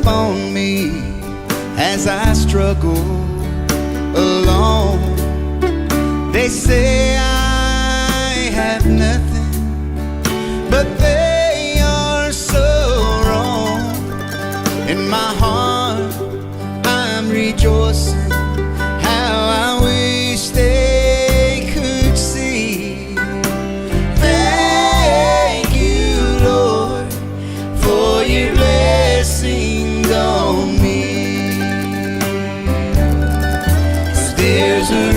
upon me as I struggle alone. They say I have nothing, but they are so wrong. In my heart I'm rejoicing, how I wish they could see. Thank you, Lord, for your blessings on me. 'Cause there's a